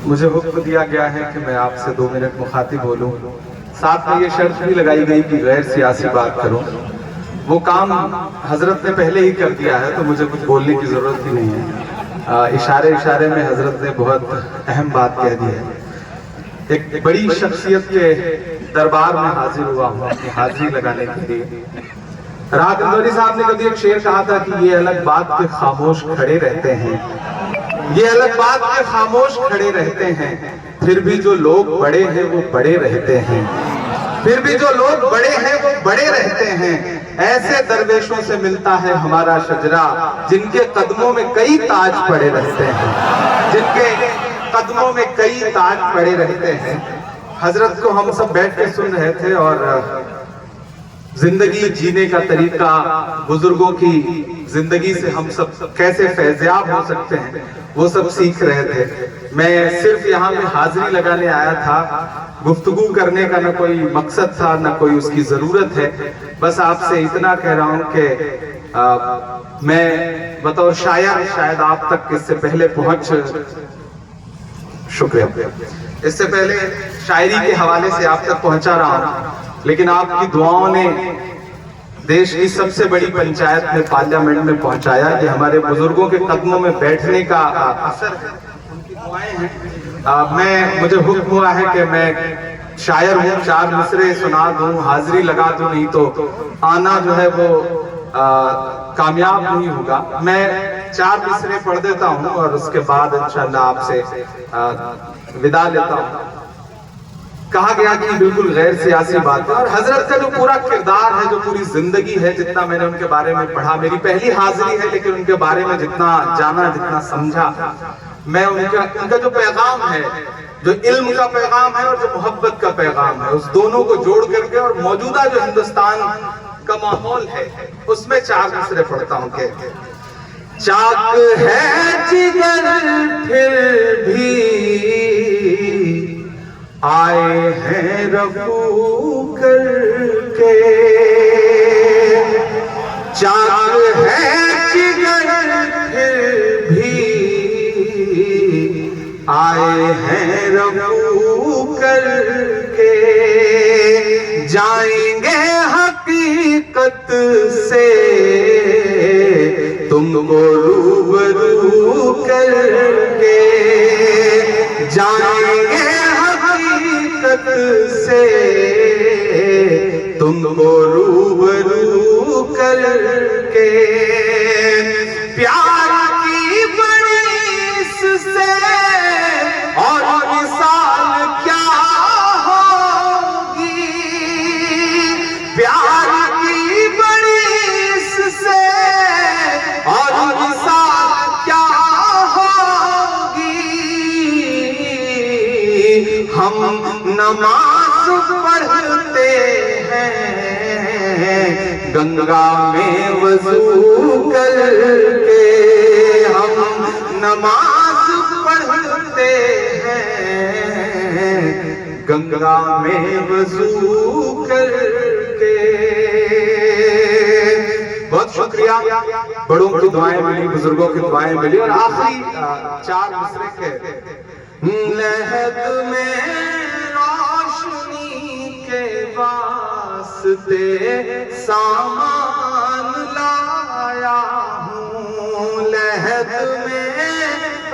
مجھے حکم دیا گیا ہے کہ میں آپ سے 2 منٹ مخاطب بولوں، ساتھ میں یہ شرط بھی لگائی گئی کہ غیر سیاسی بات کروں۔ وہ کام حضرت نے پہلے ہی کر دیا ہے تو مجھے کچھ بولنے کی ضرورت ہی نہیں ہے۔ اشارے میں حضرت نے بہت اہم بات کہہ دی ہے۔ ایک بڑی شخصیت کے دربار میں حاضر ہوا ہوں اپنی حاضری لگانے کے لیے۔ راحت اندوری صاحب نے کبھی ایک شعر کہا تھا کہ یہ الگ بات کہ خاموش کھڑے رہتے ہیں، یہ الگ بات کہ خاموش کھڑے رہتے ہیں، پھر بھی جو لوگ بڑے ہیں وہ بڑے رہتے ہیں، پھر بھی جو لوگ بڑے ہیں وہ بڑے رہتے ہیں۔ ایسے درویشوں سے ملتا ہے ہمارا شجرہ جن کے قدموں میں کئی تاج پڑے رہتے ہیں، جن کے قدموں میں کئی تاج پڑے رہتے ہیں۔ حضرت کو ہم سب بیٹھ کے سن رہے تھے اور زندگی جینے کا طریقہ، بزرگوں کی زندگی سے ہم سب کیسے فیضیاب ہو سکتے ہیں وہ سب سیکھ رہے تھے۔ میں صرف یہاں میں حاضری لگانے آیا تھا، گفتگو کرنے کا نہ کوئی مقصد تھا نہ کوئی اس کی ضرورت ہے۔ بس آپ سے اتنا کہہ رہا ہوں کہ میں بطور شاعر شاید آپ تک اس سے پہلے پہنچ، شکریہ، اس سے پہلے شاعری کے حوالے سے آپ تک پہنچا رہا ہوں، لیکن آپ کی دعاؤں نے دیش کی سب سے بڑی پنچایت میں پارلیمنٹ میں پہنچایا۔ یہ ہمارے بزرگوں کے قدموں میں بیٹھنے کا اثر ہے، ان کی دعائیں ہیں۔ مجھے حکم ہوا ہے کہ میں شاعر ہوں، 4 مصرے سنا دوں، حاضری لگا دوں، نہیں تو آنا جو ہے وہ کامیاب نہیں ہوگا۔ میں 4 مصرے پڑھ دیتا ہوں اور اس کے بعد انشاءاللہ آپ سے وداع لیتا ہوں۔ کہا گیا کہ بالکل غیر سیاسی بات ہے، اور حضرت کا جو پورا کردار ہے، جو پوری زندگی ہے، جتنا میں نے ان کے بارے میں پڑھا، میری پہلی حاضری ہے لیکن ان کے بارے میں جتنا جانا، جتنا سمجھا، میں ان کا جو پیغام ہے، جو علم کا پیغام ہے اور جو محبت کا پیغام ہے، اس دونوں کو جوڑ کر کے اور موجودہ جو ہندوستان کا ماحول ہے اس میں 4 مصرے پڑھتا ہوں کہ چاک ہے جگر پھر بھی آئے ہیں رفو کر کے، چاک ہے جگر پھر بھی آئے ہیں رفو کر کے، جائیں گے حقیقت سے تم کو روبرو کر کے، جائیں گے حقیقت سے تم کو روبرو کر کے، پیار کی بڑی اس سے اور مثال کیا ہوگی، پیار کی بڑی اس سے اور مثال کیا ہوگی، ہم نماز پڑھتے ہیں گنگا میں وضو کر کے، ہم نماز پڑھتے ہیں گنگا میں وضو کر کے۔ بہت شکریہ، بڑوں کی دعائیں ملی، بزرگوں کی دعائیں ملی، اور آخری 4 مصرے کے لہد میں روشنی کے واسطے سامان لایا ہوں، لہد میں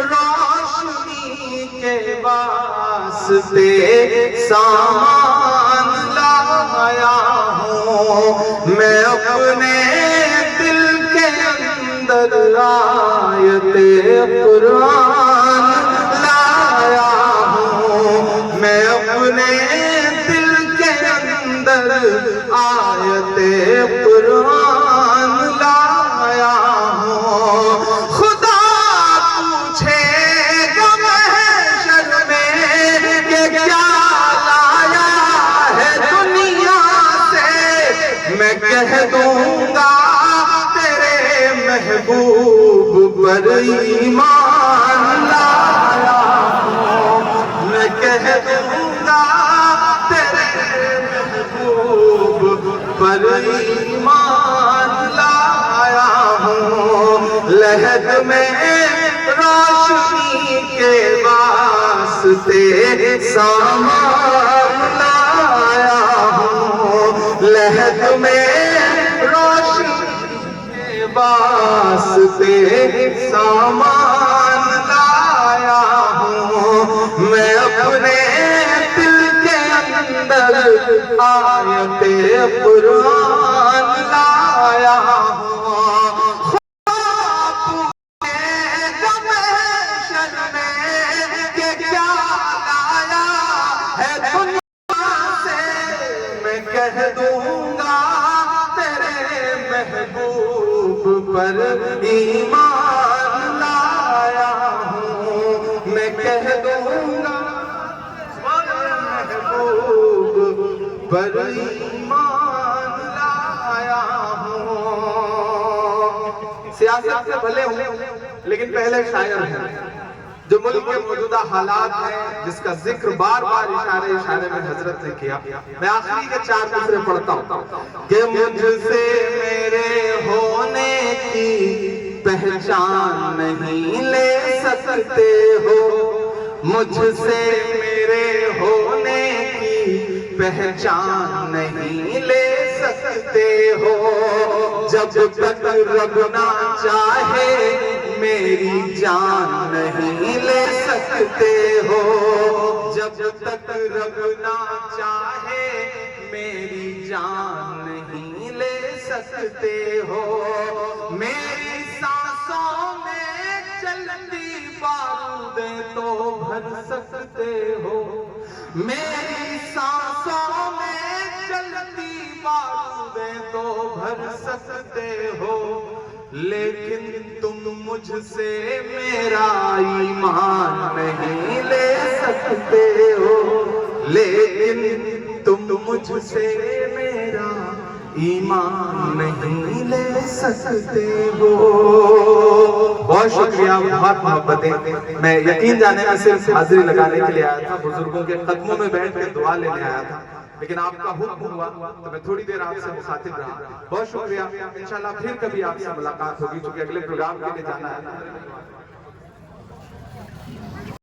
روشنی کے واسطے سامان لایا ہوں، میں اپنے دل کے اندر آیت قرآن لایا ہوں، میں اپنے دل کے اندر آیت قرآن لایا ہوں، خدا پوچھے گا محشر میں کہ کیا لایا ہے دنیا سے، میں کہہ دوں گا تیرے محبوب پر ایمان واسطے سامان لایا ہوں، لہد میں روشنی کے واسطے سامان لایا ہوں، میں اپنے دل کے اندر آیت قرآن لایا ہوں۔ کہہ دوں گا تیرے محبوب پر ایمان لایا ہوں، میں کہہ دوں گا محبوب پر ایمان لایا ہوں۔ سیاست سے بھلے ہوں لیکن پہلے شاعر ہیں، جو ملک کے موجودہ حالات ہیں جس کا ذکر بار بار اشارے میں حضرت نے کیا۔ میں آخری کے 4 مصرے پڑھتا ہوں کہ مجھ سے میرے ہونے کی پہچان نہیں لے سکتے ہو، مجھ سے میرے ہونے کی پہچان نہیں لے سکتے ہو، جب تک رب نہ چاہے میری جان نہیں لے سکتے ہو، جب تک رب نہ چاہے میری جان نہیں لے سکتے ہو، میری سانسوں میں چلتی بارودیں تو بھر سکتے ہو، میری سانسوں میں چلتی بارودیں تو بھر سکتے ہو، لیکن تم مجھ سے میرا ایمان نہیں لے سکتے ہو، لیکن تم مجھ سے میرا ایمان نہیں لے سکتے ہو۔ بہت شکریہ، بہت محبتیں۔ میں یقین جانے میں صرف حاضری لگانے کے لیے آیا تھا، بزرگوں کے قدموں میں بیٹھ کے دعا لینے آیا تھا، لیکن آپ کا حکم ہوا تو میں تھوڑی دیر آپ سے مخاطب رہا۔ بہت شکریہ، انشاءاللہ پھر کبھی آپ سے ملاقات ہوگی، چونکہ اگلے پروگرام کے لیے جانا ہے۔